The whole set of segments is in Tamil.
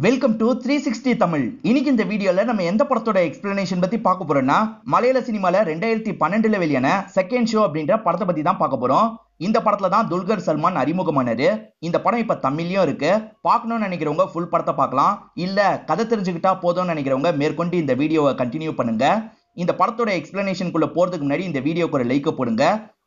Welcome to 360 Tamil. இன்னைக்கு இந்த வீடியோல நம்ம எந்த படத்தோட எக்ஸ்பிளனேஷன் பத்தி பார்க்க போறோம்னா, மலையாள சினிமால 2012ல வெளியான செகண்ட் ஷோ அப்படின்ற படத்தை பத்தி தான் பார்க்க போறோம். இந்த படத்துல தான் துல்கர் சல்மான் அறிமுகமானாரு. இந்த படம் இப்ப தமிழ்லயும் இருக்கு. பார்க்கணும்னு நினைக்கிறவங்க ஃபுல் படத்தை பார்க்கலாம். இல்ல கதை தெரிஞ்சுக்கிட்டா போதும்னு நினைக்கிறவங்க மேற்கொண்டு இந்த வீடியோவை கண்டினியூ பண்ணுங்க. இந்த படத்தோட எக்ஸ்பிளனேஷனுக்குள்ள போறதுக்கு முன்னாடி இந்த வீடியோக்கு ஒரு லைக் போடுங்க.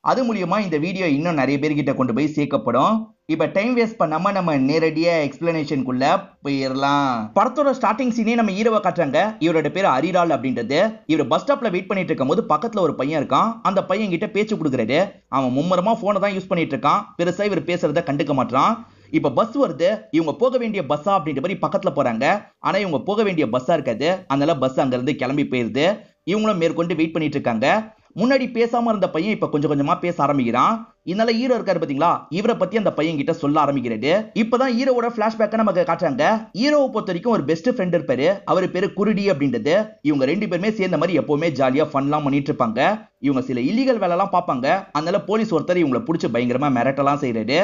அது மூலியமா இந்த வீடியோ இன்னும் நிறைய பேர்கிட்ட கொண்டு போய் சேர்க்கப்படும். இப்ப டைம் வேஸ்ட் பண்ணாம நம்ம நேரடியா எக்ஸ்பிளனேஷனுக்குள்ள போயிடலாம். படத்தோட ஸ்டார்டிங் சீனே நம்ம ஹீரோவை காட்டுறாங்க. இவரோட பேர் அரிலால் அப்படின்றது. இவர் பஸ் ஸ்டாப்ல வெயிட் பண்ணிட்டு இருக்கும் போது பக்கத்துல ஒரு பையன் இருக்கான். அந்த பையன் கிட்ட பேச்சு கொடுக்குறாரு. அவன் மும்மரமா போனை தான் யூஸ் பண்ணிட்டு இருக்கான். பெருசா இவர் பேசுறத கண்டுக்க மாட்டான். இப்ப பஸ் வருது, இவங்க போக வேண்டிய பஸ்ஸா அப்படின்ற மாதிரி பக்கத்துல போறாங்க. ஆனா இவங்க போக வேண்டிய பஸ்ஸா இருக்காது. அதனால பஸ் அங்க இருந்து கிளம்பி போயிருது. இவங்களும் மேற்கொண்டு வெயிட் பண்ணிட்டு இருக்காங்க. முன்னாடி பேசாம இருந்த பையன் இப்ப கொஞ்சம் கொஞ்சமா பேச ஆரம்பிக்கிறான். இதனால ஹீரோ இருக்காரு பாத்தீங்களா, இவரை பத்தி அந்த பையன் கிட்ட சொல்ல ஆரம்பிக்கிறது. இப்பதான் ஹீரோவோட பிளாஷ்பேக்க நமக்கு காட்டுறாங்க. ஹீரோவை பொறுத்த வரைக்கும் ஒரு பெஸ்ட் ஃப்ரெண்ட் இருப்பாரு. அவரு பேரு குருடி அப்படின்றது. இவங்க ரெண்டு பேருமே சேர்ந்த மாதிரி எப்பவுமே ஜாலியா ஃபன்லாம் பண்ணிட்டு இருப்பாங்க. இவங்க சில இல்லீகல் வேலை எல்லாம் பார்ப்பாங்க. அதனால போலீஸ் ஒருத்தர் இவங்களை பிடிச்சி பயங்கரமா மிரட்டலாம் செய்யறாரு.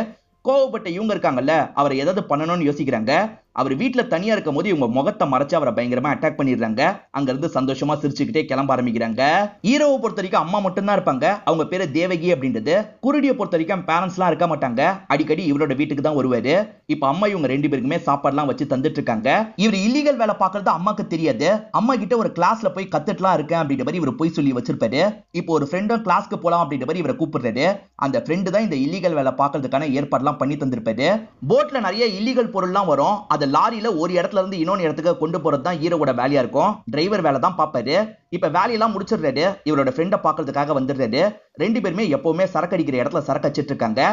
கோவப்பட்ட இவங்க இருக்காங்கல்ல, அவரை ஏதாவது பண்ணணும்னு யோசிக்கிறாங்க. அவர் வீட்டுல தனியா இருக்கும் போது இவங்க முகத்தை மறைச்சு அவரை பயங்கரமா அட்டாக் பண்ணிடுறாங்க. அங்க இருந்து சந்தோஷமா சிரிச்சுக்கிட்டே கிளம்ப ஆரம்பிக்கிறாங்க. ஹீரோவை பொறுத்த வரைக்கும் அம்மா மட்டும் தான் இருப்பாங்க. அவங்க பேரு தேவகி அப்படின்றது. குருடியை பொறுத்த வரைக்கும் பேரண்ட்ஸ் எல்லாம் இருக்க மாட்டாங்க. அடிக்கடி இவரோட வீட்டுக்கு தான் வருவாரு. இப்ப அம்மா இவங்க ரெண்டு பேருக்குமே சாப்பாடுலாம் வச்சு தந்துட்டு இருக்காங்க. இவர் இல்லீகல் வேலை பார்க்கறது அம்மாக்கு தெரியாது. அம்மா கிட்ட ஒரு கிளாஸ்ல போய் கத்துட்டுலாம் இருக்கேன் அப்படின்ற மாதிரி இவர் போய் சொல்லி வச்சிருப்பாரு. இப்போ ஒரு ஃப்ரெண்டும் கிளாஸ்க்கு போலாம் அப்படின்ற மாதிரி இவரை கூப்பிடுறாரு. அந்த ஃப்ரெண்டு தான் இந்த இல்லீகல் வேலை பார்க்கறதுக்கான ஏற்பாடுலாம் பண்ணி தந்திருப்பாரு. போட்ல நிறைய இல்லீகல் பொருள்லாம் வரும். அதை லாரியில ஒரு இடத்துல இருந்து இன்னொரு இடத்துக்கு கொண்டு போறது தான் ஹீரோவோட வேலையா இருக்கும். டிரைவர் வேலை தான் பாப்பாரு. இப்ப வேலையெல்லாம் முடிச்சிடுறாரு. இவரோட ஃப்ரெண்டை பாக்குறதுக்காக வந்துடுறாரு. ரெண்டு பேருமே எப்பவுமே சரக்கு அடிக்கிற இடத்துல சரக்கு அடிச்சிட்டு இருக்காங்க.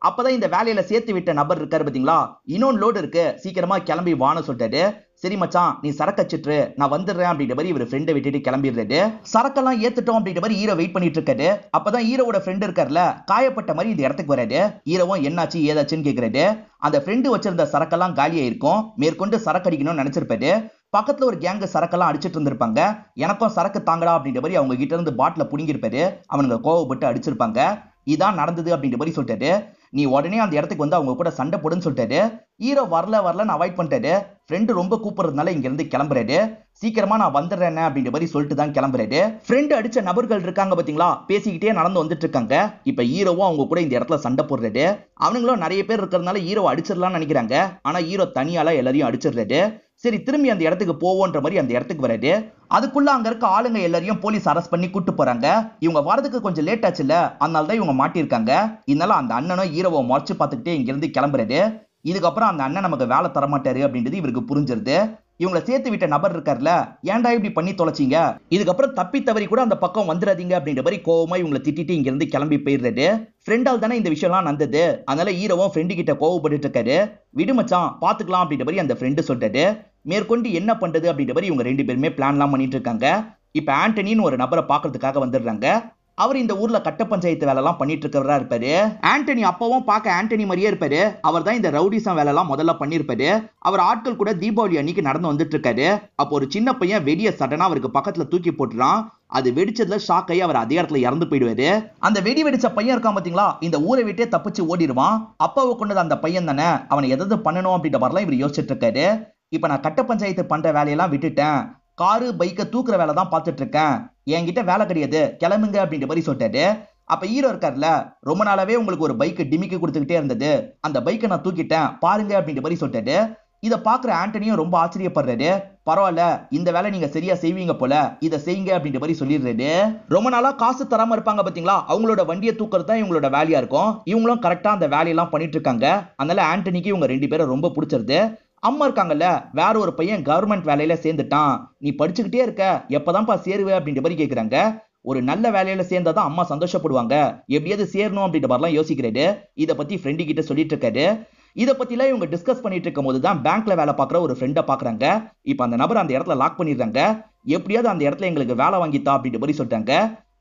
அப்பதான் இந்த வேலையில சேர்த்து விட்ட நபர் இருக்காரு பாத்தீங்களா, இன்னொன்னு லோடு இருக்கு, சீக்கிரமா கிளம்பி வான்னு சொல்லிட்டாரு. சரி மச்சான், நீ சரக்கு அச்சிட்டு நான் வந்துடுறேன் அப்படின்ற மாதிரி இவர் ஃப்ரெண்டை விட்டுட்டு கிளம்பிடுறாரு. சரக்கெல்லாம் ஏத்துட்டோம் அப்படின்ற மாதிரி ஹீரோ வெயிட் பண்ணிட்டு இருக்காரு. அப்பதான் ஹீரோவோட ஃப்ரெண்ட் இருக்காருல, காயப்பட்ட மாதிரி இந்த இடத்துக்கு வராரு. ஹீரோவும் என்னாச்சு ஏதாச்சுன்னு கேக்குறாரு. அந்த ஃப்ரெண்டு வச்சிருந்த சரக்கெல்லாம் காலியா இருக்கும். மேற்கொண்டு சரக்கு அடிக்கணும்னு நினைச்சிருப்பாரு. பக்கத்துல ஒரு கேங்கு சரக்கெல்லாம் அடிச்சிட்டு இருந்திருப்பாங்க. எனக்கும் சரக்கு தாங்கடா அப்படின்ற மாதிரி அவங்க கிட்ட இருந்து பாட்டில புடுங்கிருப்பாரு. அவனுங்க கோவப்பட்டு அடிச்சிருப்பாங்க. இதான் நடந்தது அப்படின்ற மாதிரி சொல்லிட்டாரு. நீ உடனே அந்த இடத்துக்கு வந்து அவங்க கூட சண்டை போடுன்னு சொல்லிட்டாரு. ஹீரோ வரலன்னு அவாய்ட் பண்ணிட்டாரு. ஃப்ரெண்டு ரொம்ப கூப்பிடுறதுனால இங்க இருந்து கிளம்புறாரு. சீக்கிரமா நான் வந்துடுறேன் அப்படின்ற மாதிரி சொல்லிட்டு தான் கிளம்புறாரு. ஃப்ரெண்டு அடிச்ச நபர்கள் இருக்காங்க பாத்தீங்களா, பேசிக்கிட்டே நடந்து வந்துட்டு இருக்காங்க. இப்ப ஹீரோவும் அவங்க கூட இந்த இடத்துல சண்டை போடுறாரு. அவனுங்களும் நிறைய பேர் இருக்கிறதுனால ஹீரோ அடிச்சிடலாம்னு நினைக்கிறாங்க. ஆனா ஹீரோ தனியால எல்லாரையும் அடிச்சிடுறாரு. சரி திரும்பி அந்த இடத்துக்கு போவோன்ற மாதிரி அந்த இடத்துக்கு வராது. அதுக்குள்ள அங்க இருக்க ஆளுங்க எல்லாரையும் போலீஸ் அரெஸ்ட் பண்ணி கூட்டு போறாங்க. இவங்க வரதுக்கு கொஞ்சம் லேட் ஆச்சுல்ல, அதனால தான் இவங்க மாட்டிருக்காங்க. இதனால அந்த அண்ணனும் ஹீரோவை மறைச்சு பார்த்துக்கிட்டே இங்க இருந்து கிளம்புறாரு. இதுக்கப்புறம் அந்த அண்ணன் நமக்கு வேலை தரமாட்டாரு அப்படின்றது இவருக்கு புரிஞ்சிருது. இவங்களை சேர்த்து விட்ட நபர் இருக்காருல, ஏன்டா இப்படி பண்ணி தொலைச்சிங்க, இதுக்கப்புறம் தப்பி தவறி கூட அந்த பக்கம் வந்துடாதீங்க அப்படின்ற மாதிரி கோவமா இவங்களை திட்டிட்டு இங்க இருந்து கிளம்பி போயிடுறாரு. ஃப்ரெண்டால் தானே இந்த விஷயம்லாம் நடந்தது. அதனால ஹீரோவும் ஃப்ரெண்டு கிட்ட கோவப்பட்டு இருக்காரு. விடுமச்சான் பாத்துக்கலாம் அப்படின்ற மாதிரி அந்த ஃப்ரெண்டு சொல்லிட்டாரு. மேற்கொண்டு என்ன பண்றது அப்படின்ற மாதிரி இவங்க ரெண்டு பேருமே பிளான்லாம் பண்ணிட்டு இருக்காங்க. இப்ப ஆண்டனின்னு ஒரு நபரை பாக்குறதுக்காக வந்துடுறாங்க. அவர் இந்த ஊர்ல கட்ட பஞ்சாயத்து வேலை எல்லாம் பண்ணிட்டு இருக்கிறவரா இருப்பாரு. ஆண்டனி அப்பவும் பார்க்க ஆண்டனி மாதிரியே இருப்பாரு. அவர் தான் இந்த ரவுடிசம் வேலை எல்லாம் முதல்ல பண்ணிருப்பாரு. அவர் ஆட்கள் கூட தீபாவளி அன்னைக்கு நடந்து வந்துட்டு இருக்காரு. அப்போ ஒரு சின்ன பையன் வெடிய சடனா அவருக்கு பக்கத்துல தூக்கி போட்டுறான். அது வெடிச்சதுல ஷாக் ஆகி அவர் அதே இடத்துல இறந்து போயிடுவாரு. அந்த வெடி வெடிச்ச பையன் இருக்கான் பாத்தீங்களா, இந்த ஊரை விட்டே தப்பிச்சு ஓடிடுவான். அப்பாவை கொண்டது அந்த பையன் தானே, அவனை எதாவது பண்ணணும் அப்படின்ற மாதிரிலாம் இவர் யோசிச்சுட்டு இருக்காரு. இப்ப நான் கட்ட பஞ்சாயத்து பண்ற வேலையெல்லாம் விட்டுட்டேன், காரு பைக்கை தூக்குற வேலை தான் பார்த்துட்டு இருக்கேன், என்கிட்ட வேலை கிடையாது, கிளம்புங்க அப்படின்ற மாதிரி சொல்லிட்டாரு. அப்ப ஹீரோ இருக்காருல்ல, ரொம்ப நாளாவே உங்களுக்கு ஒரு பைக்கு டிமிக்கி கொடுத்துக்கிட்டே இருந்தது, அந்த பைக்கை நான் தூக்கிட்டேன் பாருங்க அப்படின்ற மாதிரி சொல்லிட்டாரு. இதை பாக்குற ஆண்டனியும் ரொம்ப ஆச்சரியப்படுறாரு. பரவாயில்ல, இந்த வேலை நீங்க சரியா செய்வீங்க போல, இதை செய்யுங்க அப்படின்ற மாதிரி சொல்லிடுறாரு. ரொம்ப நாளா காசு தராம இருப்பாங்க பாத்தீங்களா, அவங்களோட வண்டியை தூக்குறது தான் இவங்களோட வேலையா இருக்கும். இவங்களும் கரெக்டா அந்த வேலையெல்லாம் பண்ணிட்டு இருக்காங்க. அதனால ஆண்டனிக்கு இவங்க ரெண்டு பேரும் ரொம்ப பிடிச்சிருது. அம்மா இருக்காங்கல்ல, வேற ஒரு பையன் கவர்மெண்ட் வேலையில சேர்ந்துட்டான், நீ படிச்சுக்கிட்டே இருக்க, எப்பதான்ப்பா சேருவே அப்படின்ற மாதிரி கேக்குறாங்க. ஒரு நல்ல வேலையில சேர்ந்தாதான் அம்மா சந்தோஷப்படுவாங்க, எப்படியாவது சேரணும் அப்படின்ற மாதிரிலாம் யோசிக்கிறாரு. இதை பத்தி ஃப்ரெண்டு கிட்ட சொல்லிட்டு இருக்காரு. இதை பத்திலாம் இவங்க டிஸ்கஸ் பண்ணிட்டு இருக்கும் போதுதான் பேங்க்ல வேலை பார்க்குற ஒரு ஃப்ரெண்டை பாக்குறாங்க. இப்ப அந்த நபர் அந்த இடத்துல லாக் பண்ணிடுறாங்க. எப்படியாவது அந்த இடத்துல எங்களுக்கு வேலை வாங்கித்தா அப்படின்ற மாதிரி சொல்லிட்டாங்க.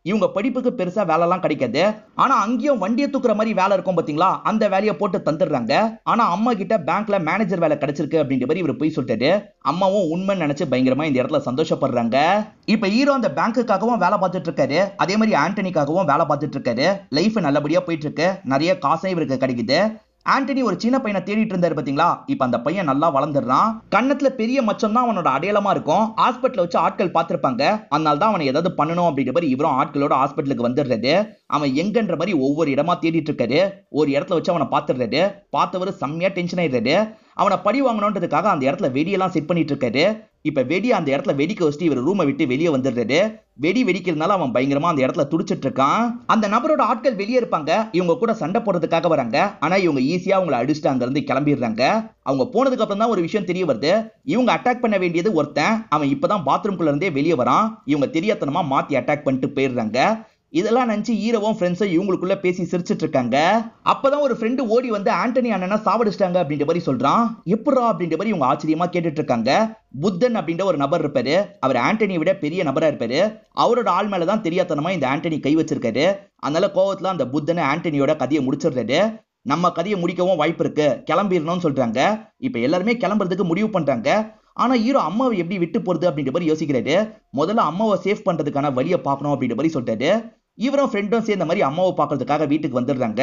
இவங்க படிப்புக்கு பெருசா வேலை எல்லாம் கிடைக்காது. ஆனா அங்கேயும் வண்டியை தூக்குற மாதிரி வேலை இருக்கும் பாத்தீங்களா, அந்த வேலையை போட்டு தந்துடுறாங்க. ஆனா அம்மா கிட்ட பேங்க்ல மேனேஜர் வேலை கிடைச்சிருக்கு அப்படின்ற மாதிரி இவர் போய் சொல்லிட்டாரு. அம்மாவும் உண்மை நினைச்சு பயங்கரமா இந்த இடத்துல சந்தோஷப்படுறாங்க. இப்ப ஹீரோ அந்த பேங்க்குக்காகவும் வேலை பார்த்துட்டு இருக்காரு. அதே மாதிரி ஆண்டனிக்காகவும் வேலை பார்த்துட்டு இருக்காரு. லைஃப் நல்லபடியா போயிட்டு இருக்கு. நிறைய காசும் இவருக்கு கிடைக்குது. ஆண்டனி ஒரு சின்ன பையனை தேடிட்டு இருந்தாரு பாத்தீங்களா, இப்ப அந்த பையன் நல்லா வளர்ந்துடுறான். கண்ணத்துல பெரிய மச்சம் தான் அவனோட அடையாளமா இருக்கும். ஹாஸ்பிட்டல் வச்சு ஆட்கள் பார்த்திருப்பாங்க. அதனால தான் அவனை ஏதாவது பண்ணணும் அப்படின்ற மாதிரி இவரும் ஆட்களோட ஹாஸ்பிட்டலுக்கு வந்துடுறாரு. அவன் எங்கன்ற மாதிரி ஒவ்வொரு இடமா தேடிட்டு இருக்காரு. ஒரு இடத்துல வச்சு அவனை பார்த்துடுறாரு. பார்த்தவரு செம்மையா டென்ஷன் ஆயிடுறாரு. அவனை பழி வாங்கணுன்றதுக்காக அந்த இடத்துல வெடியெல்லாம் செட் பண்ணிட்டு இருக்காரு. இப்ப வெடி அந்த இடத்துல வெடிக்க வச்சுட்டு இவர் ரூமை விட்டு வெளியே வந்துடுறாரு. வெடி வெடிக்கிறதுனால அவன் பயங்கரமா அந்த இடத்துல துடிச்சிட்டு இருக்கான். அந்த நபரோட ஆட்கள் வெளியே இருப்பாங்க. இவங்க கூட சண்டை போடுறதுக்காக வராங்க. ஆனா இவங்க ஈஸியா அவங்களை அடிச்சுட்டு அங்க இருந்து கிளம்பிடுறாங்க. அவங்க போனதுக்கு அப்புறம் தான் ஒரு விஷயம் தெரிய வருது. இவங்க அட்டாக் பண்ண வேண்டியது ஒருத்தன். அவன் இப்பதான் பாத்ரூம்குள்ள இருந்தே வெளியே வரான். இவங்க தெரியாதனமா மாத்தி அட்டாக் பண்ணிட்டு போயிடுறாங்க. இதெல்லாம் நினைச்சு ஹீரோவும் ஃப்ரெண்ட்ஸும் இவங்களுக்குள்ள பேசி சிரிச்சிட்டு இருக்காங்க. அப்பதான் ஒரு ஃப்ரெண்டு ஓடி வந்து ஆண்டனி அண்ணனை சாவடிச்சிட்டாங்க அப்படின்ற மாதிரி சொல்றான். எப்படா அப்படின்ற மாதிரி இவங்க ஆச்சரியமா கேட்டுட்டு இருக்காங்க. புத்தன் அப்படின்ற ஒரு நபர் இருப்பாரு. அவர் ஆண்டனியை விட பெரிய நபரா இருப்பாரு. அவரோட ஆள் மேலதான் தெரியாதனமா இந்த ஆண்டனி கை வச்சிருக்காரு. அதனால கோவத்துல அந்த புத்தனை ஆண்டனியோட கதையை முடிச்சிடுறாரு. நம்ம கதையை முடிக்கவும் வாய்ப்பு இருக்கு, கிளம்பிடணும்னு சொல்றாங்க. இப்ப எல்லாருமே கிளம்புறதுக்கு முடிவு பண்றாங்க. ஆனா ஹீரோ அம்மாவை எப்படி விட்டு போறது அப்படின்ற மாதிரி யோசிக்கிறாரு. முதல்ல அம்மாவை சேவ் பண்றதுக்கான வழியை பார்க்கணும் அப்படின்ற மாதிரி சொல்றாரு. இவரும் ஃப்ரெண்டும் சேர்ந்த மாதிரி அம்மாவை பார்க்கறதுக்காக வீட்டுக்கு வந்துடுறாங்க.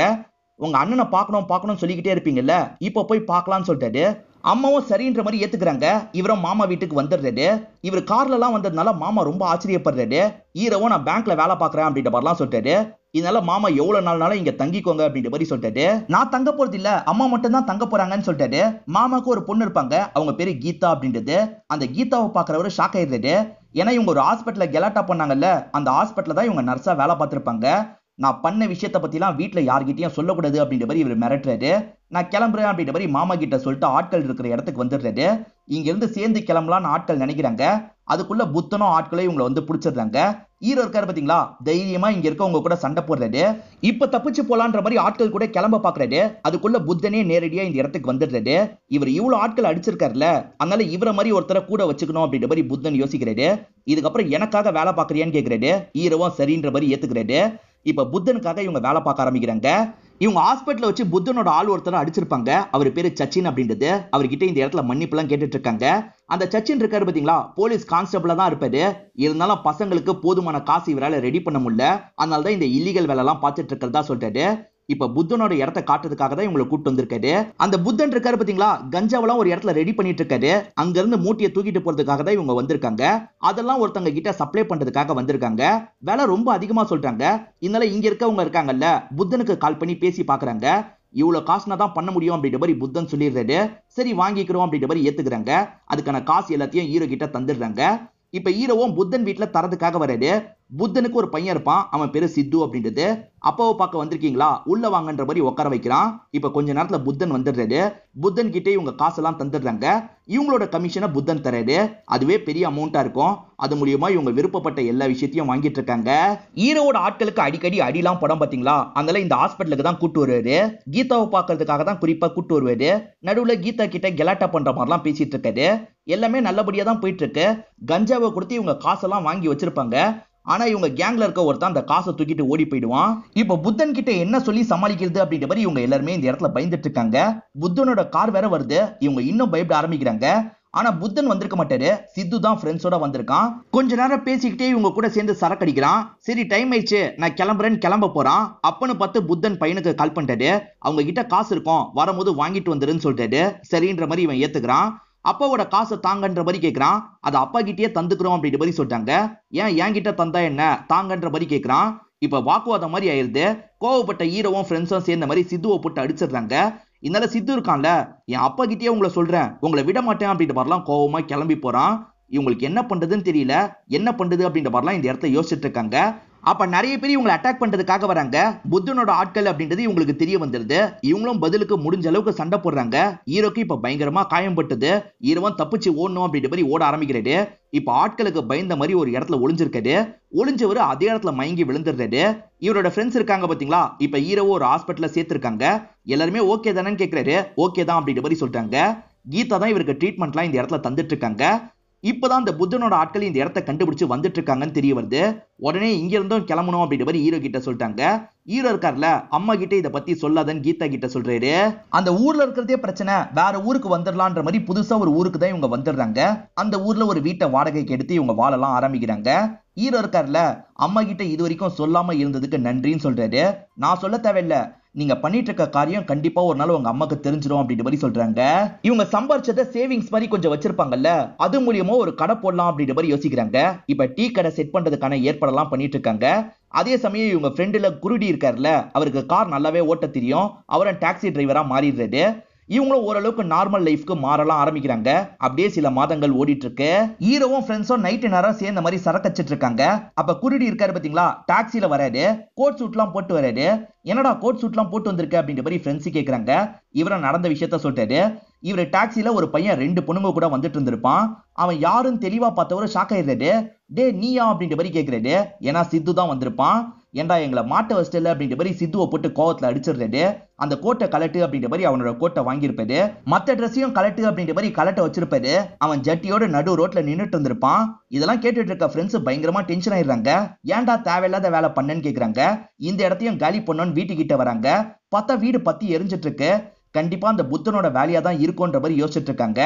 உங்க அண்ணனை பார்க்கணும்னு சொல்லிக்கிட்டே இருப்பீங்கல்ல, இப்ப போய் பார்க்கலாம்னு சொல்லிட்டாரு. அம்மாவும் சரின்ற மாதிரி ஏத்துக்கிறாங்க. இவரும் மாமா வீட்டுக்கு வந்துடுறாரு. இவர் கார்ல எல்லாம் வந்ததுனால மாமா ரொம்ப ஆச்சரியப்படுறாரு. ஹீரோவும் நான் பேங்க்ல வேலை பார்க்கறேன் அப்படின்ற மாதிரிலாம் சொல்லிட்டாரு. இதனால மாமா எவ்வளவு நாள்னாலும் இங்க தங்கிக்கோங்க அப்படின்ற மாதிரி சொல்லிட்டாரு. நான் தங்க போறது இல்ல, அம்மா மட்டும் தான் தங்க போறாங்கன்னு சொல்லிட்டாரு. மாமாக்கு ஒரு பொண்ணு இருப்பாங்க. அவங்க பேரு கீதா அப்படின்றது. அந்த கீதாவை பாக்குறவரு ஷாக் ஆயிடுறாரு. ஏன்னா இவங்க ஒரு ஹாஸ்பிட்டல்ல கெலாட்டா பண்ணாங்கல்ல, அந்த ஹாஸ்பிட்டல்ல தான் இவங்க நர்ஸா வேலை பார்த்திருப்பாங்க. நான் பண்ண விஷயத்தை பத்திலாம் வீட்டுல யார்கிட்டயும் சொல்லக்கூடாது அப்படின்ற மாதிரி இவர் மிரட்டுறாரு. நான் கிளம்புறேன் அப்படின்ற மாதிரி மாமா கிட்ட சொல்லிட்டு ஆட்கள் இருக்கிற இடத்துக்கு வந்துடுறாரு. இங்க இருந்து சேர்ந்து கிளம்பலான்னு ஆட்கள் நினைக்கிறாங்க. அதுக்குள்ள புத்தனும் ஆட்களே இவங்களை வந்து பிடிச்சிடுறாங்க. ஹீரோ இருக்காரு பாத்தீங்களா, தைரியமா இங்க இருக்கவங்க கூட சண்டை போடுறாரு. இப்ப தப்பிச்சு போலான்ற மாதிரி ஆட்கள் கூட கிளம்ப பாக்குறாரு. அதுக்குள்ள புத்தனே நேரடியா இந்த இடத்துக்கு வந்துடுறாரு. இவர் இவ்வளவு ஆட்கள் அடிச்சிருக்காருல, அதனால இவரை மாதிரி ஒருத்தரை கூட வச்சுக்கணும் அப்படின்ற மாதிரி புத்தன் யோசிக்கிறாரு. இதுக்கப்புறம் எனக்காக வேலை பாக்குறியான்னு கேக்குறாரு. ஹீரோவும் சரின்ற மாதிரி ஏத்துக்கிறாரு. இப்ப புத்தனுக்காக இவங்க வேலை பார்க்க ஆரம்பிக்கிறாங்க. இவங்க ஹாஸ்பிட்டல்ல வச்சு புத்தனோட ஆள் ஒருத்தரை அடிச்சிருப்பாங்க. அவர் பேரு சச்சின் அப்படின்றது. அவர்கிட்ட இந்த இடத்துல மன்னிப்பு எல்லாம் கேட்டுட்டு இருக்காங்க. அந்த சச்சின் இருக்காரு பாத்தீங்களா, போலீஸ் கான்ஸ்டபிளா தான் இருப்பாரு. இருந்தாலும் பசங்களுக்கு போதுமான காசு இவரால ரெடி பண்ண முடியல. அதனாலதான் இந்த இல்லீகல் வேலை எல்லாம் பார்த்துட்டு இருக்கிறதா சொல்லிட்டாரு. இப்ப புத்தனோட இடத்தை காட்டுறதுக்காக தான் இவங்களை கூட்டு வந்திருக்காரு. அந்த புத்தன் இருக்காரு பாத்தீங்களா, கஞ்சாவெல்லாம் ஒரு இடத்துல ரெடி பண்ணிட்டு இருக்காரு. அங்க இருந்து மூட்டையை தூக்கிட்டு போறதுக்காக தான் இவங்க வந்திருக்காங்க. அதெல்லாம் ஒருத்தங்க கிட்ட சப்ளை பண்றதுக்காக வந்திருக்காங்க. வேலை ரொம்ப அதிகமா சொல்றாங்க. இதனால இங்க இருக்கவங்க இருக்காங்கல்ல, புத்தனுக்கு கால் பண்ணி பேசி பாக்குறாங்க. இவ்வளவு காசுனா தான் பண்ண முடியும் அப்படின்ற மாதிரி புத்தன் சொல்லிடுறாரு. சரி வாங்கிக்கிறோம் அப்படின்ற மாதிரி ஏத்துக்கிறாங்க. அதுக்கான காசு எல்லாத்தையும் ஹீரோ கிட்ட தந்துடுறாங்க. இப்ப ஹீரோவும் புத்தன் வீட்டுல தரதுக்காக வராரு. புத்தனுக்கு ஒரு பையன் இருப்பான். அவன் பேரு சித்து அப்படின்றது. அப்பாவை பார்க்க வந்திருக்கீங்களா, உள்ள வாங்கன்ற மாதிரி உட்கார வைக்கிறான். இப்ப கொஞ்ச நேரத்துல புத்தன் வந்துடுறாரு. புத்தன் கிட்டே இவங்க காசெல்லாம் தந்துடுறாங்க. இவங்களோட கமிஷனை புத்தன் தராரு. அதுவே பெரிய அமௌண்டா இருக்கும். அது மூலியமா இவங்க விருப்பப்பட்ட எல்லா விஷயத்தையும் வாங்கிட்டு இருக்காங்க. ஹீரோவோட ஆட்களுக்கு அடிக்கடி அடிலாம் படம் பாத்தீங்களா, அதனால இந்த ஹாஸ்பிட்டலுக்கு தான் கூட்டு வருவாரு. கீதாவை பார்க்கறதுக்காக தான் குறிப்பா கூட்டு வருவாரு. நடுவுல கீதா கிட்ட கெலாட்டா பண்ற மாதிரிலாம் பேசிட்டு இருக்காரு. எல்லாமே நல்லபடியா தான் போயிட்டு இருக்கு. கஞ்சாவை கொடுத்து இவங்க காசெல்லாம் வாங்கி வச்சிருப்பாங்க. ஆனா இவங்க கேங்ல இருக்க ஒருத்தன் அந்த காசை தூக்கிட்டு ஓடி போயிடுவான். இப்ப புத்தன் கிட்ட என்ன சொல்லி சமாளிக்கிறது அப்படின்ற மாதிரி இவங்க எல்லாருமே இந்த இடத்துல பயந்துட்டு இருக்காங்க. புத்தனோட கார் வேற வருது. இவங்க இன்னும் பயப்பட ஆரம்பிக்கிறாங்க. ஆனா புத்தன் வந்திருக்க மாட்டாரு. சித்து தான் ஃப்ரெண்ட்ஸோட வந்திருக்கான். கொஞ்ச நேரம் பேசிக்கிட்டே இவங்க கூட சேர்ந்து சரக்கு அடிக்கிறான். சரி டைம் ஆயிடுச்சு, நான் கிளம்புறேன்னு கிளம்ப போறான். அப்பன்னு பார்த்து புத்தன் பையனுக்கு கால் பண்ணிட்டாரு. அவங்க கிட்ட காசு இருக்கும், வரும்போது வாங்கிட்டு வந்துருன்னு சொல்லிட்டாரு. சரின்ற மாதிரி இவன் ஏத்துக்கிறான். அப்பாவோட காசை தாங்கன்ற மாதிரி கேட்கிறான். அதை அப்பா கிட்டே தந்துக்கிறோம் அப்படின்ற மாதிரி சொல்லிட்டாங்க. ஏன் என்கிட்ட தந்தா என்ன, தாங்கன்ற மாதிரி கேட்கிறான். இப்ப வாக்குவாதம் மாதிரி ஆயிருது. கோவப்பட்ட ஹீரோவும் ஃப்ரெண்ட்ஸும் சேர்ந்த மாதிரி சித்துவை போட்டு அடிச்சிடுறாங்க. இதனால சித்து இருக்கான்ல, என் அப்பா கிட்டே உங்களை சொல்றேன், உங்களை விட மாட்டேன் அப்படின்ற மாதிரிலாம் கோவமா கிளம்பி போறான். இவங்களுக்கு என்ன பண்றதுன்னு தெரியல. என்ன பண்றது அப்படின்ற மாதிரிலாம் இந்த இடத்த யோசிச்சுட்டு இருக்காங்க. அப்ப நிறைய பேர் இவங்களை அட்டாக் பண்றதுக்காக வராங்க. புத்தனோட ஆட்கள் அப்படின்றது இவங்களுக்கு தெரிய வந்துருது. இவங்களும் பதிலுக்கு முடிஞ்ச அளவுக்கு சண்டை போடுறாங்க. ஹீரோக்கு இப்ப பயங்கரமா காயம்பட்டது. ஹீரோவும் தப்பிச்சு ஓடணும் அப்படின்ற மாதிரி ஓட ஆரம்பிக்கிறாரு. இப்ப ஆட்களுக்கு பயந்த மாதிரி ஒரு இடத்துல ஒளிஞ்சிருக்காரு. ஒளிஞ்சவரு அதே இடத்துல மயங்கி விழுந்துடுறாரு. இவரோட ஃப்ரெண்ட்ஸ் இருக்காங்க பாத்தீங்களா, இப்ப ஹீரோவை ஒரு ஹாஸ்பிட்டல்ல சேர்த்திருக்காங்க. எல்லாருமே ஓகே தானேன்னு கேட்கிறாரு. ஓகே தான் அப்படின்ற மாதிரி சொல்றாங்க. கீதா தான் இவருக்கு ட்ரீட்மெண்ட்லாம் இந்த இடத்துல தந்துட்டு இருக்காங்க. இப்பதான் இந்த புத்தனோட ஆட்கள் இந்த இடத்த கண்டுபிடிச்சு வந்துட்டு இருக்காங்கன்னு தெரிய வருது. உடனே இங்க இருந்தும் கிளம்பணும் அப்படின்ற மாதிரி ஹீரோ கிட்ட சொல்லிட்டாங்க. ஹீரோ இருக்கார்ல, அம்மா கிட்ட இதை பத்தி சொல்லாதன்னு கீதா கிட்ட சொல்றாரு. அந்த ஊர்ல இருக்கிறதே பிரச்சனை, வேற ஊருக்கு வந்துடலான்ற மாதிரி புதுசா ஒரு ஊருக்கு தான் இவங்க வந்துடுறாங்க. அந்த ஊர்ல ஒரு வீட்டை வாடகைக்கு எடுத்து இவங்க வாழலாம் ஆரம்பிக்கிறாங்க. ஹீரோ இருக்கார்ல, அம்மா கிட்ட இது வரைக்கும் சொல்லாம இருந்ததுக்கு நன்றின்னு சொல்றாரு. நான் சொல்ல தேவையில்ல, நீங்க பண்ணிட்டு இருக்க காரியம் கண்டிப்பா ஒரு நாள் உங்க அம்மாக்கு தெரிஞ்சிடும் அப்படின்ற மாதிரி சொல்றாங்க. இவங்க சம்பாரிச்சதை சேவிங்ஸ் மாதிரி கொஞ்சம் வச்சிருப்பாங்கல்ல, அது மூலியமா ஒரு கடை போடலாம் அப்படின்ற மாதிரி யோசிக்கிறாங்க. இப்ப டீ கடை செட் பண்றதுக்கான ஏற்பாடெல்லாம் பண்ணிட்டு இருக்காங்க. அதே சமயம் இவங்க ஃப்ரெண்டுல குருடி இருக்காருல்ல, அவருக்கு கார் நல்லாவே ஓட்ட தெரியும். அவரும் டாக்ஸி டிரைவரா மாறிடுறாரு. இவங்களும் ஓரளவுக்கு நார்மல் லைஃப்க்கு மாறலாம் ஆரம்பிக்கிறாங்க. அப்படியே சில மாதங்கள் ஓடிட்டு இருக்கு. ஹீரோவும் ஃப்ரெண்ட்ஸும் நைட்டு நேரம் சேர்ந்த மாதிரி சரக்கச்சிட்டு இருக்காங்க. அப்ப குருடி இருக்காரு பாத்தீங்களா, டாக்ஸில வராரு. கோட் சூட்லாம் போட்டு வராரு. என்னடா கோட் சூட்லாம் போட்டு வந்திருக்க அப்படின்ற மாதிரி ஃப்ரெண்ட்ஸ் கேக்குறாங்க. இவரை நடந்த விஷயத்த சொல்றாரு. இவரு டாக்ஸில ஒரு பையன் 2 பொண்ணுங்க கூட வந்துட்டு இருந்திருப்பான். அவன் யாருன்னு தெளிவா பார்த்தவரு ஷாக் ஆயிடுறாரு. டே நீயா அப்படின்ற மாதிரி கேக்குறாரு. ஏன்னா சித்து தான் வந்திருப்பான். ஏன்டா எங்களை மாட்ட வச்சிட்டல அப்படின்ற மாதிரி சித்துவை போட்டு கோவத்துல அடிச்சிடுறாரு. அந்த கோட்டை கலட்டு அப்படின்ற மாதிரி அவனோட கோட்டை வாங்கியிருப்பாரு. மத்த ட்ரெஸ்ஸையும் கலட்டு அப்படின்ற மாதிரி கலட்ட வச்சிருப்பாரு. அவன் ஜட்டியோட நடு ரோட்ல நின்னுட்டு இருந்திருப்பான். இதெல்லாம் கேட்டுட்டு இருக்க ஃப்ரெண்ட்ஸ் பயங்கரமா டென்ஷன் ஆயிடுறாங்க. ஏன்டா தேவையில்லாத வேலை பண்ணன்னு கேக்குறாங்க. இந்த இடத்தையும் காலி பண்ணோன்னு வீட்டுக்கிட்ட வராங்க. பார்த்தா வீடு பத்தி எரிஞ்சிட்டு இருக்கு. கண்டிப்பா அந்த புத்தனோட வேலையா தான் இருக்கும்ன்ற மாதிரி யோசிச்சுட்டு இருக்காங்க.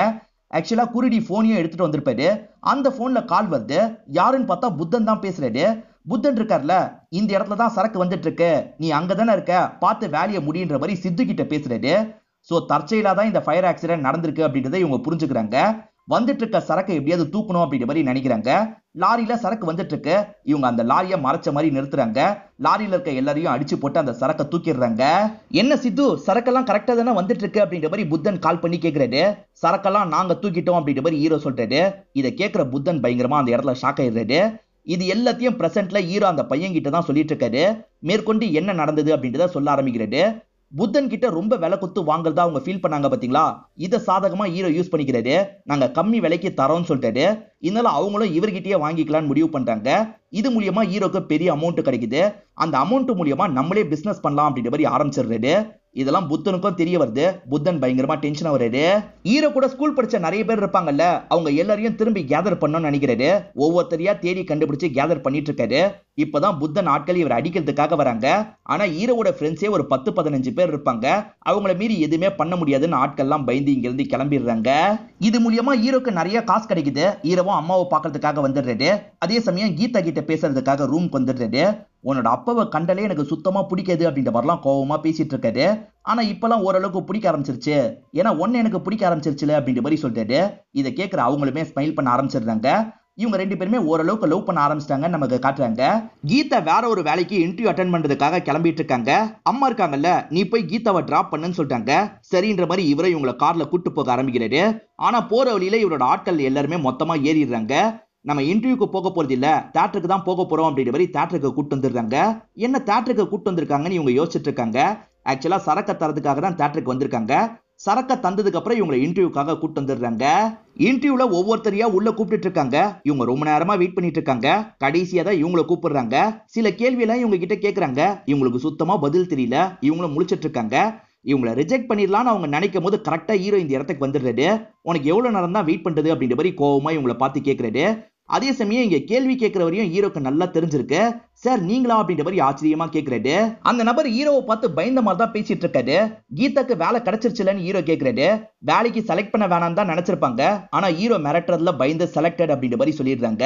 ஆக்சுவலா குருடி போனையும் எடுத்துட்டு வந்திருப்பாரு. அந்த போன்ல கால் வருது. யாருன்னு பார்த்தா புத்தன் தான் பேசுறாரு. புத்தன் இருக்கார்ல, இந்த இடத்துல தான் சரக்கு வந்துட்டு இருக்கு, நீ அங்கதானே இருக்க, பார்த்து வேலையை முடின்ற மாதிரி சித்து கிட்ட பேசுறாரு. சோ தற்செயலா தான் இந்த ஃபயர் ஆக்சிடென்ட் நடந்திருக்கு அப்படின்றத இவங்க புரிஞ்சுக்கிறாங்க. வந்துட்டு இருக்க சரக்கு எப்படியாவது தூக்கணும் அப்படின்ற மாதிரி நினைக்கிறாங்க. லாரியில சரக்கு வந்துட்டு இருக்கு. இவங்க அந்த லாரியை மறைச்ச மாதிரி நிறுத்துறாங்க. லாரியில இருக்க எல்லாரையும் அடிச்சு போட்டு அந்த சரக்கை தூக்கிடுறாங்க. என்ன சித்து, சரக்கெல்லாம் கரெக்டா தானே வந்துட்டு இருக்கு அப்படின்ற மாதிரி புத்தன் கால் பண்ணி கேக்குறாரு. சரக்கெல்லாம் நாங்க தூக்கிட்டோம் அப்படின்ற மாதிரி ஹீரோ சொல்றாரு. இதை கேட்கிற புத்தன் பயங்கரமா அந்த இடத்துல ஷாக் ஆயிடுறாரு. இது எல்லாத்தையும் பிரசன்ட்ல ஹீரோ அந்த பையன் கிட்ட தான் சொல்லிட்டு இருக்காரு. மேற்கொண்டு என்ன நடந்தது அப்படின்றத சொல்ல ஆரம்பிக்கிறாரு. புத்தன் கிட்ட ரொம்ப விலை கொடுத்து வாங்குறதா அவங்க ஃபீல் பண்ணாங்க பாத்தீங்களா, இதை சாதகமா ஹீரோ யூஸ் பண்ணிக்கிறாரு. நாங்க கம்மி விலைக்கு தரோம்னு சொல்லிட்டாரு. இதனால அவங்களும் இவர்கிட்டயே வாங்கிக்கலாம்னு முடிவு பண்றாங்க. இது மூலியமா ஹீரோக்கு பெரிய அமௌண்ட் கிடைக்குது. அந்த அமௌண்ட் மூலியமா நம்மளே பிசினஸ் பண்ணலாம் அப்படின்ற மாதிரி ஆரம்பிச்சிடுறாரு. இதெல்லாம் புத்தனுக்கும் தெரிய வருது. புத்தன் பயங்கரமா டென்ஷன் ஆகுறாரு. ஹீரோ கூட ஸ்கூல் படிச்ச நிறைய பேர் இருப்பாங்கல்ல, அவங்க எல்லாரையும் திரும்பி கேதர் பண்ணணும்னு நினைக்கிறாரு. ஒவ்வொருத்தரையா தேடி கண்டுபிடிச்சு கேதர் பண்ணிட்டு இருக்காரு. இப்பதான் புத்தன் ஆட்கள் இவர் அடிக்கிறதுக்காக வராங்க. ஆனா ஹீரோவோட ஃப்ரெண்ட்ஸே ஒரு 10-15 பேர் இருப்பாங்க. அவங்கள மீறி எதுவுமே பண்ண முடியாதுன்னு ஆட்கள்லாம் பயந்து இங்க இருந்து கிளம்பிடுறாங்க. இது மூலியமா ஹீரோக்கு நிறைய காசு கிடைக்குது. ஹீரோவும் அம்மாவை பாக்குறதுக்காக வந்துடுறாரு. அதே சமயம் கீதா கிட்ட பேசுறதுக்காக ரூம்க்கு வந்துடுறாரு. உன்னோட அப்பாவை கண்டலே எனக்கு சுத்தமா பிடிக்காது அப்படின்ற மாதிரிலாம் கோவமா பேசிட்டு இருக்காரு. ஆனா இப்பெல்லாம் ஓரளவுக்கு பிடிக்க ஆரம்பிச்சிருச்சு, ஏன்னா ஒன்னு எனக்கு பிடிக்க ஆரம்பிச்சிருச்சுல அப்படின்ற மாதிரி சொல்லிட்டாரு. இதை கேட்கிற அவங்களுமே ஸ்மைல் பண்ண ஆரம்பிச்சிடுறாங்க. இவங்க 2 பேருமே ஓரளவுக்கு லவ் பண்ண ஆரம்பிச்சிட்டாங்க நமக்கு காட்டுறாங்க. கீதா வேற ஒரு வேலைக்கு இன்டர்வியூ அட்டென்ட் பண்றதுக்காக கிளம்பிட்டு இருக்காங்க. அம்மா இருக்காங்கல்ல, நீ போய் கீதாவை டிராப் பண்ணுன்னு சொல்லிட்டாங்க. சரின்ற மாதிரி இவரை இவங்களை கார்ல கூட்டு போக ஆரம்பிக்கிறாரு. ஆனா போற வழியில இவரோட ஆட்கள் எல்லாருமே மொத்தமா ஏறிடுறாங்க. நம்ம இன்டர்வியூக்கு போக போறது இல்ல, தியேட்டருக்கு தான் போக போறோம் அப்படின்ற மாதிரி தியேட்டருக்கு கூட்டு வந்துடுறாங்க. என்ன தியேட்டருக்கு கூட்டு வந்திருக்காங்கன்னு இவங்க யோசிச்சுட்டு இருக்காங்க. ஆக்சுவலா சரக்க தரதுக்காக தான் தியேட்டருக்கு வந்திருக்காங்க. சரக்க தந்ததுக்கு அப்புறம் இவங்களை இன்டர்வியூக்காக கூட்டு வந்துடுறாங்க. இன்டர்வியூல ஒவ்வொருத்தரையா உள்ள கூப்பிட்டு இருக்காங்க. இவங்க ரொம்ப நேரமா வெயிட் பண்ணிட்டு இருக்காங்க. கடைசியா தான் இவங்களை கூப்பிடுறாங்க. சில கேள்வி எல்லாம் இவங்க கிட்ட கேக்குறாங்க. இவங்களுக்கு சுத்தமா பதில் தெரியல. இவங்களும் முழிச்சிட்டு இருக்காங்க. இவங்களை ரிஜெக்ட் பண்ணிடலாம்னு அவங்க நினைக்கும் போது கரெக்டா ஹீரோ இந்த இடத்துக்கு வந்துடுறாரு. உனக்கு எவ்வளவு நேரம் தான் வெயிட் பண்றது அப்படின்ற மாதிரி கோவமா இவங்களை பார்த்து கேட்கறாரு. அதே சமயம் இங்க கேள்வி கேட்கிறவரையும் ஹீரோக்கு நல்லா தெரிஞ்சிருக்கு. சார் நீங்களா அப்படின்ற மாதிரி ஆச்சரியமா கேட்கிறாரு. அந்த நபர் ஹீரோவை பார்த்து பயந்த மாதிரி தான் பேசிட்டு இருக்காரு. கீதாக்கு வேலை கிடைச்சிருச்சுலன்னு ஹீரோ கேட்கிறாரு. வேலைக்கு செலக்ட் பண்ண வேணாம் தான் நினைச்சிருப்பாங்க. ஆனா ஹீரோ மிரட்டுறதுல பயந்து செலக்டட் அப்படின்ற மாதிரி சொல்லிடுறாங்க.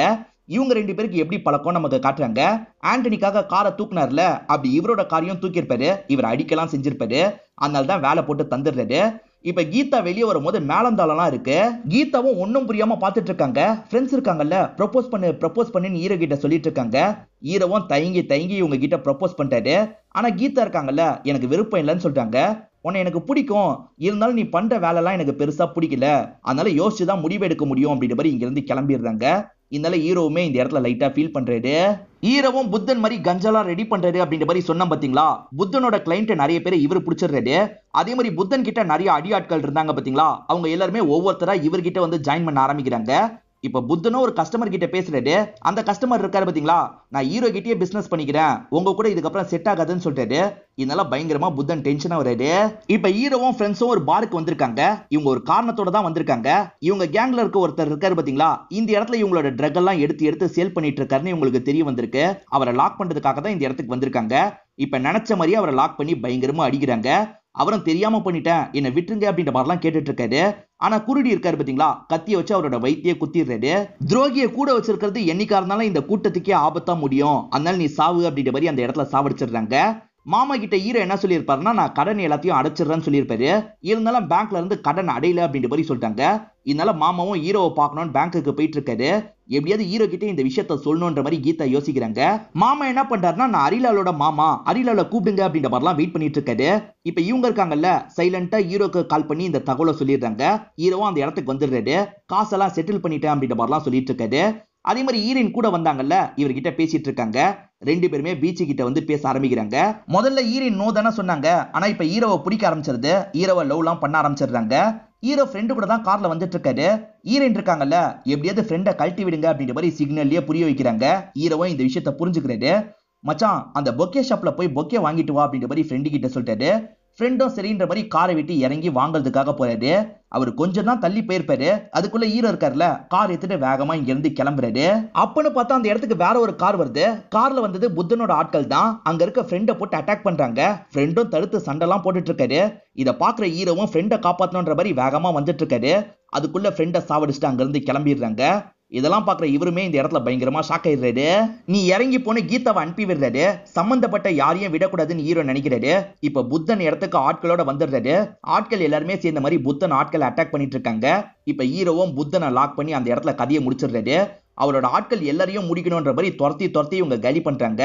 இவங்க 2 பேருக்கு எப்படி பழக்கம் நமக்கு காட்டுறாங்க. ஆண்டனிக்காக காரை தூக்குனார்ல, அப்படி இவரோட காரையும் தூக்கியிருப்பாரு. இவர் அடிக்கலாம் செஞ்சிருப்பாரு. அதனால தான் வேலை போட்டு தந்துடுறாரு. இப்ப கீதா வெளியே வரும்போது மேலந்தாளம்லாம் இருக்கு. கீதாவும் ஒன்னும் புரியாம பாத்துட்டு இருக்காங்க. ஃப்ரெண்ட்ஸ் இருக்காங்கல்ல, ப்ரப்போஸ் பண்ணுன்னு ஹீரோ கிட்ட சொல்லிட்டு இருக்காங்க. ஹீரோவும் தயங்கி இவங்க கிட்ட ப்ரப்போஸ் பண்ணிட்டாரு. ஆனா கீதா இருக்காங்கல்ல, எனக்கு விருப்பம் இல்லைன்னு சொல்றாங்க. உன்னை எனக்கு பிடிக்கும், இருந்தாலும் நீ பண்ற வேலை எல்லாம் எனக்கு பெருசா பிடிக்கல, அதனால யோசிச்சுதான் முடிவு எடுக்க முடியும் அப்படின்ற மாதிரி இங்க இருந்து கிளம்பிடுறாங்க. இதனால ஹீரோவுமே இந்த இடத்துல லைட்டா ஃபீல் பண்றாரு. ஹீரோவும் புத்தன் மாதிரி கஞ்செல்லாம் ரெடி பண்றாரு அப்படின்ற மாதிரி சொன்ன பாத்தீங்களா, புத்தனோட கிளைண்ட் நிறைய பேர் இவர் பிடிச்சிடுறாரு. அதே மாதிரி புத்தன் கிட்ட நிறைய அடியாட்கள் இருந்தாங்க பாத்தீங்களா, அவங்க எல்லாருமே ஒவ்வொருத்தரா இவர்கிட்ட வந்து ஜாயின் பண்ண ஆரம்பிக்கிறாங்க. இப்ப புத்தனும் ஒரு கஸ்டமர் கிட்ட பேசுறாரு. அந்த கஸ்டமர் இருக்காரு பாத்தீங்களா, நான் ஹீரோ கிட்டயே பிசினஸ் பண்ணிக்கிறேன், உங்க கூட இதுக்கப்புறம் செட் ஆகாதுன்னு சொல்றாரு. இதனால பயங்கரமா புத்தன் டென்ஷனா வராரு. இப்ப ஹீரோவும் ஃப்ரெண்ட்ஸும் ஒரு பாருக்கு வந்திருக்காங்க. இவங்க ஒரு காரணத்தோட தான் வந்திருக்காங்க. இவங்க கேங்ல இருக்க ஒருத்தர் இருக்காரு பாத்தீங்களா, இந்த இடத்துல இவங்களோட ட்ரக் எல்லாம் எடுத்து சேல் பண்ணிட்டு இருக்காருன்னு இவங்களுக்கு தெரிய வந்திருக்கு. அவரை லாக் பண்றதுக்காக தான் இந்த இடத்துக்கு வந்திருக்காங்க. இப்ப நினைச்ச மாதிரியே அவரை லாக் பண்ணி பயங்கரமா அடிக்கிறாங்க. அவரும் தெரியாம பண்ணிட்டேன், என்ன விட்டுருங்க அப்படின்ற மாதிரிலாம் கேட்டுட்டு இருக்காரு. ஆனா குருடி இருக்காரு பாத்தீங்களா, கத்திய வச்சு அவரோட வயித்தையே குத்திடுறாரு. துரோகியை கூட வச்சிருக்கிறது என்னைக்கா இருந்தாலும் இந்த கூட்டத்துக்கே ஆபத்தா முடியும், அதனால நீ சாவு அப்படின்ற மாதிரி அந்த இடத்துல சாவடிச்சிடுறாங்க. மாமா கிட்ட ஹீரோ என்ன சொல்லியிருப்பாருன்னா, நான் கடன் எல்லாத்தையும் அடைச்சிடுறேன்னு சொல்லியிருப்பாரு. இருந்தாலும் பேங்க்ல இருந்து கடன் அடையல அப்படின்ற மாதிரி சொல்லிட்டாங்க. இதனால மாமாவும் ஹீரோவை பார்க்கணும்னு பேங்க்குக்கு போயிட்டு இருக்காரு. எப்படியாவது ஹீரோ கிட்ட இந்த விஷயத்த சொல்லணும்ன்ற மாதிரி கீதா யோசிக்கிறாங்க. மாமா என்ன பண்றாருன்னா, நான் ஹரிலாலோட மாமா, ஹரிலால கூப்பிடுங்க அப்படின்ற மாதிரிலாம் வெயிட் பண்ணிட்டு இருக்காரு. இப்ப இவங்க இருக்காங்கல்ல, சைலண்டா ஹீரோக்கு கால் பண்ணி இந்த தகவலை சொல்லிடுறாங்க. ஹீரோவும் அந்த இடத்துக்கு வந்துடுறாரு. காசெல்லாம் செட்டில் பண்ணிட்டேன் அப்படின்ற மாதிரிலாம் சொல்லிட்டு இருக்காரு. அதே மாதிரி ஹீரோயின் கூட வந்தாங்கல்ல, இவர்கிட்ட பேசிட்டு இருக்காங்க. ரெண்டு பேருமே பீச் கிட்ட வந்து பேச ஆரம்பிக்கிறாங்க. முதல்ல ஹீரோயின் நோ தானே சொன்னாங்க. ஆனா இப்ப ஹீரோவை பிடிக்க ஆரம்பிச்சிருது. ஹீரோவை லவ்லாம் பண்ண ஆரம்பிச்சிடுறாங்க. ஹீரோ ஃப்ரெண்டு கூட தான் கார்ல வந்துட்டு இருக்காரு. ஹீரோயின் இருக்காங்கல்ல, எப்படியாவது ஃப்ரெண்டை கழட்டி விடுங்க அப்படின்ற மாதிரி சிக்னல்லயே புரிய வைக்கிறாங்க. ஹீரோவும் இந்த விஷயத்த புரிஞ்சுக்கிறாரு. மச்சான், அந்த பொக்கே ஷாப்ல போய் பொக்கே வாங்கிட்டு வா அப்படின்ற மாதிரி ஃப்ரெண்டு கிட்ட சொல்லிட்டாரு. ஃப்ரெண்டும் சரின்ற மாதிரி காரை விட்டு இறங்கி வாங்கறதுக்காக போறாரு. அவர் கொஞ்சம் தான் தள்ளி போயிருப்பாரு. அதுக்குள்ள ஹீரோ இருக்காருல, கார் எடுத்துட்டு வேகமா இங்க இருந்து கிளம்புறாரு. அப்பன்னு பார்த்தா அந்த இடத்துக்கு வேற ஒரு கார் வருது. கார்ல வந்தது புத்தனோட ஆட்கள் தான். அங்க இருக்க ஃப்ரெண்டை போட்டு அட்டாக் பண்றாங்க. ஃப்ரெண்டும் தடுத்து சண்டைலாம் போட்டுட்டு இருக்காரு. இதை பாக்குற ஹீரோவும் ஃப்ரெண்டை காப்பாத்தணுன்ற மாதிரி வேகமா வந்துட்டு இருக்காரு. அதுக்குள்ள ஃப்ரெண்டை சாவடிச்சுட்டு அங்க இருந்து கிளம்பிடுறாங்க. இதெல்லாம் பாக்குற இவருமே இந்த இடத்துல பயங்கரமா ஷாக் ஆயிடுறாரு. நீ இறங்கி போன கீதாவை அனுப்பி விடுறாரு. சம்பந்தப்பட்ட யாரையும் விடக்கூடாதுன்னு ஹீரோ நினைக்கிறாரு. இப்ப புத்தன் இடத்துக்கு ஆட்களோட வந்துடுறாரு. ஆட்கள் எல்லாருமே சேர்ந்த மாதிரி புத்தன் ஆட்களை அட்டாக் பண்ணிட்டு இருக்காங்க. இப்ப ஹீரோவும் புத்தனை லாக் பண்ணி அந்த இடத்துல கதையை முடிச்சிடுறாரு. அவரோட ஆட்கள் எல்லாரையும் முடிக்கணும்ன்ற மாதிரி துரத்தி இவங்க காலி பண்றாங்க.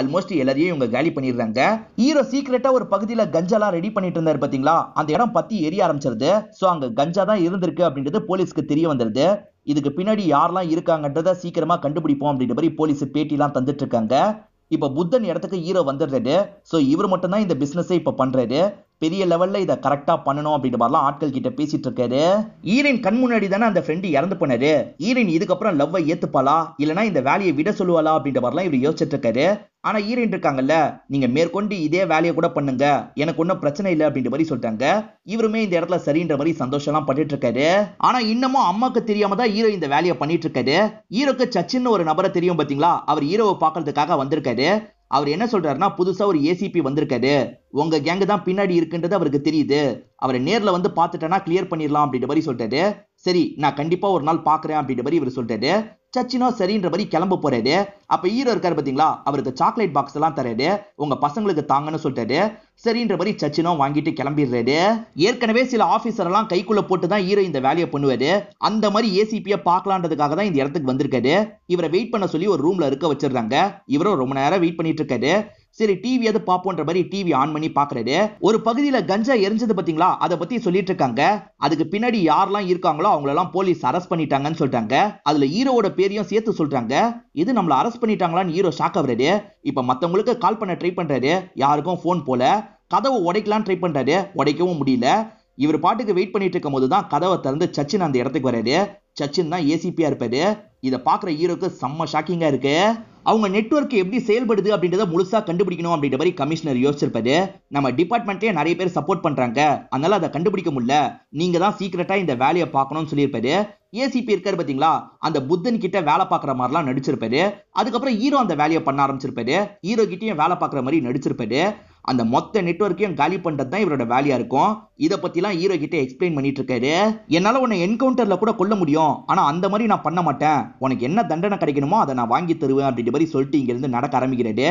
ஆல்மோஸ்ட் எல்லாரையும் இவங்க காலி பண்ணிடுறாங்க. ஹீரோ சீக்கிரட்டா ஒரு பகுதியில கஞ்சாலாம் ரெடி பண்ணிட்டு இருந்தாரு பாத்தீங்களா, அந்த இடம் பத்தி எரிய ஆரம்பிச்சிருது. சோ அங்க கஞ்சா தான் இருந்திருக்கு அப்படின்றது போலீஸ்க்கு தெரிய வந்துருது. இதுக்கு பின்னாடி யாரெல்லாம் இருக்காங்கன்றத சீக்கிரமா கண்டுபிடிப்போம் அப்படின்ற மாதிரி போலீஸ் பேட்டிலாம் தந்துட்டு இருக்காங்க. இப்ப புத்தன் இடத்துக்கு ஹீரோ வந்துடுறாரு. சோ இவர் மட்டும் தான் இந்த பிசினஸை இப்ப பண்றாரு. பெரிய லெவல்ல இதை கரெக்டா பண்ணணும் அப்படின்ற மாதிரிலாம் ஆட்கள் கிட்ட பேசிட்டு இருக்காரு. ஈரின் கண் முன்னாடி தானே அந்த ஃப்ரெண்டு இறந்து போனாரு. ஈரின் இதுக்கப்புறம் லவ்வை ஏத்துப்பாளா இல்லனா இந்த வேலையை விட சொல்லுவாளா அப்படின்ற மாதிரிலாம் இவர் யோசிச்சுட்டு இருக்காரு. ஆனா ஈரின் இருக்காங்கல்ல, நீங்க மேற்கொண்டு இதே வேலையை கூட பண்ணுங்க, எனக்கு ஒன்னும் பிரச்சனை இல்லை அப்படின்ற மாதிரி சொல்லிட்டாங்க. இவருமே இந்த இடத்துல சரின்ற மாதிரி சந்தோஷம்லாம் பட்டுட்டு இருக்காரு. ஆனா இன்னமும் அம்மாக்கு தெரியாம தான் ஹீரோ இந்த வேலையை பண்ணிட்டு இருக்காரு. ஹீரோக்கு சச்சின்னு ஒரு நபரை தெரியும் பாத்தீங்களா, அவர் ஹீரோவை பாக்குறதுக்காக வந்திருக்காரு. அவர் என்ன சொல்றாருன்னா, புதுசா ஒரு ஏசிபி வந்திருக்காரு, உங்க கேங்கு தான் பின்னாடி இருக்குன்றது அவருக்கு தெரியுது, அவரை நேர்ல வந்து பாத்துட்டேன்னா கிளியர் பண்ணிடலாம் அப்படின்ற மாதிரி சொல்லிட்டாரு. சரி, நான் கண்டிப்பா ஒரு நாள் பாக்குறேன் அப்படின்ற மாதிரி இவர் சொல்லிட்டாரு. சச்சினோ சரின்ற மாதிரி கிளம்ப போறாரு. அப்ப ஹீரோ இருக்காரு பாத்தீங்களா, அவருக்கு சாக்லேட் பாக்ஸ் எல்லாம் தராரு, உங்க பசங்களுக்கு தாங்கன்னு சொல்லிட்டாரு. சரின்ற மாதிரி சச்சினோ வாங்கிட்டு கிளம்பிடுறாரு. ஏற்கனவே சில ஆபீசர் எல்லாம் கைக்குள்ள போட்டு தான் ஹீரோ இந்த வேலையை பண்ணுவாரு. அந்த மாதிரி ஏசிபியை பார்க்கலான்றதுக்காக தான் இந்த இடத்துக்கு வந்திருக்காரு. இவரை வெயிட் பண்ண சொல்லி ஒரு ரூம்ல இருக்க வச்சிருக்காங்க. இவரும் ரொம்ப நேரம் வெயிட் பண்ணிட்டு இருக்காரு. சரி, டிவி அது பாப்போன்ற மாதிரி டிவி ஆன் பண்ணி பாக்குறாரு. ஒரு பகுதியில கஞ்சா எரிஞ்சது பாத்தீங்களா, அதை பத்தி சொல்லிட்டு இருக்காங்க. அதுக்கு பின்னாடி யாரெல்லாம் இருக்காங்களோ அவங்களெல்லாம் போலீஸ் அரெஸ்ட் பண்ணிட்டாங்கன்னு சொல்றாங்க. அதுல ஹீரோவோட பேரையும் சேர்த்து சொல்றாங்க. இது நம்மள அரெஸ்ட் பண்ணிட்டாங்களான்னு ஹீரோ ஷாக் ஆகுறாரு. இப்ப மத்தவங்களுக்கு கால் பண்ண ட்ரை பண்றாரு, யாருக்கும் போன் போல. கதவை உடைக்கலாம் ட்ரை பண்றாரு, உடைக்கவும் முடியல. இவர் பாட்டுக்கு வெயிட் பண்ணிட்டு இருக்கும் போதுதான் கதவை திறந்து சச்சின் அந்த இடத்துக்கு வராரு. சச்சின் தான் ஏசிபியா இருப்பாரு. இதை பாக்குற ஹீரோக்கு செம்ம ஷாக்கிங்கா இருக்கு. அவங்க நெட்வொர்க் எப்படி செயல்படுது அப்படின்றத முழுசா கண்டுபிடிக்கணும் அப்படின்ற மாதிரி கமிஷனர் யோசிச்சிருப்பாரு. நம்ம டிபார்ட்மெண்ட்லயே நிறைய பேர் சப்போர்ட் பண்றாங்க, அதனால அதை கண்டுபிடிக்க முடியல, நீங்க தான் சீக்கிரட்டா இந்த வேலையை பார்க்கணும்னு சொல்லியிருப்பாரு. ஏசிபி இருக்காரு பாத்தீங்களா, அந்த புத்தன் கிட்ட வேலை பார்க்குற மாதிரிலாம் நடிச்சிருப்பாரு. அதுக்கப்புறம் ஹீரோ அந்த வேலையை பண்ண ஆரம்பிச்சிருப்பாரு. ஹீரோ கிட்டயும் வேலை பார்க்குற மாதிரி நடிச்சிருப்பாரு. அந்த மொத்த நெட்வொர்க்கையும் காலி பண்றது தான் இவரோட வேலையா இருக்கும். இதை பத்திலாம் ஹீரோ கிட்ட எக்ஸ்பிளைன் பண்ணிட்டு இருக்காரு. என்னால உன்னை என்கவுண்டர்ல கூட கொல்ல முடியும், ஆனா அந்த மாதிரி நான் பண்ண மாட்டேன், உனக்கு என்ன தண்டனை கிடைக்கணுமோ அதை நான் வாங்கி தருவேன் அப்படின்ற மாதிரி சொல்லிட்டு இங்க இருந்து நடக்க ஆரம்பிக்கிறாரு.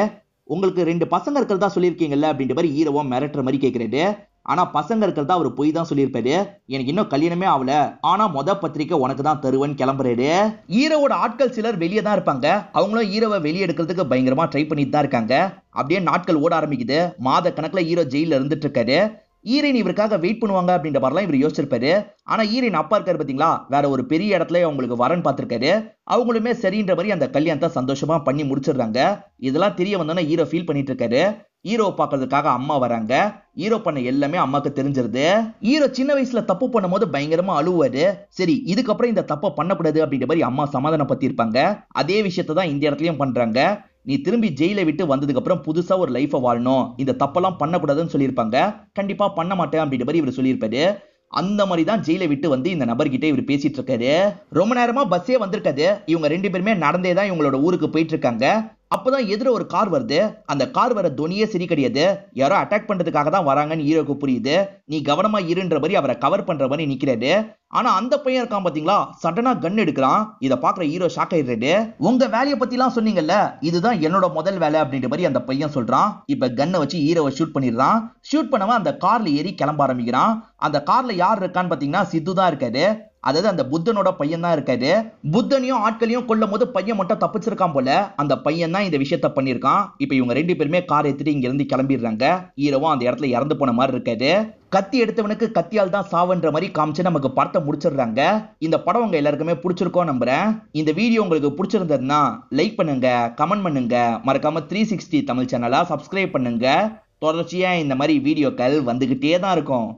உங்களுக்கு 2 பசங்க இருக்கிறதா சொல்லியிருக்கீங்கல்ல அப்படின்ற மாதிரி ஹீரோவும் மிரட்டுற மாதிரி கேட்கிறாரு. ஆனா பசங்க இருக்கிறதா அவர் போய் தான் சொல்லியிருப்பாரு. எனக்கு இன்னும் கல்யாணமே ஆகல, ஆனா பத்திரிக்கை உனக்கு தான் தருவேன்னு கிளம்புறாரு. ஹீரோவோட ஆட்கள் சிலர் வெளியே தான் இருப்பாங்க. அவங்களும் ஹீரோவை வெளியே எடுக்கிறதுக்கு பயங்கரமா ட்ரை பண்ணிட்டு தான் இருக்காங்க. அப்படியே நாட்கள் ஓட ஆரம்பிக்குது. மாத கணக்குல ஹீரோ ஜெயில இருந்துட்டு இருக்காரு. ஈரின் இவருக்காக வெயிட் பண்ணுவாங்க அப்படின்ற மாதிரிலாம் இவர் யோசிச்சிருப்பாரு. ஆனா ஈரின் அப்பா இருக்காரு பாத்தீங்களா, வேற ஒரு பெரிய இடத்துல அவங்களுக்கு வரன் பார்த்திருக்காரு. அவங்களுமே சரின்ற மாதிரி அந்த கல்யாணத்தை சந்தோஷமா பண்ணி முடிச்சிடுறாங்க. இதெல்லாம் தெரிய வந்தோன்னா ஹீரோ ஃபீல் பண்ணிட்டு இருக்காரு. ஹீரோ பாக்குறதுக்காக அம்மா வராங்க. ஹீரோ பண்ண எல்லாமே அம்மாக்கு தெரிஞ்சிருது. ஹீரோ சின்ன வயசுல தப்பு பண்ணும் போது பயங்கரமா அழுவாரு. சரி, இதுக்கப்புறம் இந்த தப்பை பண்ணக்கூடாது அப்படின்ற மாதிரி அம்மா சமாதானம் பத்தி இருப்பாங்க. அதே விஷயத்தை தான் இந்த இடத்துலயும் பண்றாங்க. நீ திரும்பி ஜெயிலை விட்டு வந்ததுக்கு அப்புறம் புதுசா ஒரு லைஃபை வாழணும், இந்த தப்பெல்லாம் பண்ணக்கூடாதுன்னு சொல்லியிருப்பாங்க. கண்டிப்பா பண்ண மாட்டேன் அப்படின்ற மாதிரி இவர் சொல்லியிருப்பாரு. அந்த மாதிரி தான் ஜெயிலை விட்டு வந்து இந்த நபர்கிட்ட இவர் பேசிட்டு இருக்காரு. ரொம்ப நேரமா பஸ்ஸே வந்திருக்காது. இவங்க 2 பேருமே நடந்தே தான் இவங்களோட ஊருக்கு போயிட்டு இருக்காங்க. அப்பதான் எதிர ஒரு கார் வருது. அந்த கார் வர துணியே சரி கிடையாது. யாரோ அட்டாக் பண்றதுக்காக தான் வராங்கன்னு ஹீரோக்கு புரியுது. நீ கவனமா இருன்ற மாதிரி அவரை கவர் பண்ற மாதிரி நிக்கிறாரு. ஆனா அந்த பையன் இருக்கான் பாத்தீங்களா, சடனா கன் எடுக்கிறான். இத பாக்குற ஹீரோ ஷாக் ஆயிடுறாரு. உங்க வேலையை பத்தி எல்லாம் சொன்னீங்கல்ல, இதுதான் என்னோட முதல் வேலை அப்படின்ற மாதிரி அந்த பையன் சொல்றான். இப்ப கன்னை வச்சு ஹீரோவை ஷூட் பண்ணிடுறான். ஷூட் பண்ணவன் அந்த கார்ல ஏறி கிளம்ப ஆரம்பிக்கிறான். அந்த கார்ல யார் இருக்கான்னு பாத்தீங்கன்னா சித்து தான் இருக்காரு. அதாவது அந்த புத்தனோட பையன் தான் இருக்காரு. புத்தனையும் ஆட்களையும் கொல்லும் போது பையன் மட்டும் தப்பிச்சிருக்கான் போல. அந்த பையன் தான் இந்த விஷயத்த பண்ணிருக்கான். இப்ப இவங்க ரெண்டு பேருமே கார் எடுத்துட்டு இங்க இருந்து கிளம்பிடுறாங்க. ஹீரோவும் அந்த இடத்துல இறந்து போன மாதிரி இருக்காரு. கத்தி எடுத்தவனுக்கு கத்தியால் தான் சாவுன்ற மாதிரி காமிச்சு நமக்கு படத்தை முடிச்சிடுறாங்க. இந்த படம் உங்க எல்லாருக்குமே பிடிச்சிருக்கோம் நம்புறேன். இந்த வீடியோ உங்களுக்கு பிடிச்சிருந்ததுன்னா லைக் பண்ணுங்க, கமெண்ட் பண்ணுங்க, மறக்காம 360 தமிழ் சேனலை சப்ஸ்கிரைப் பண்ணுங்க. தொடர்ச்சியா இந்த மாதிரி வீடியோக்கள் வந்துகிட்டே தான் இருக்கும்.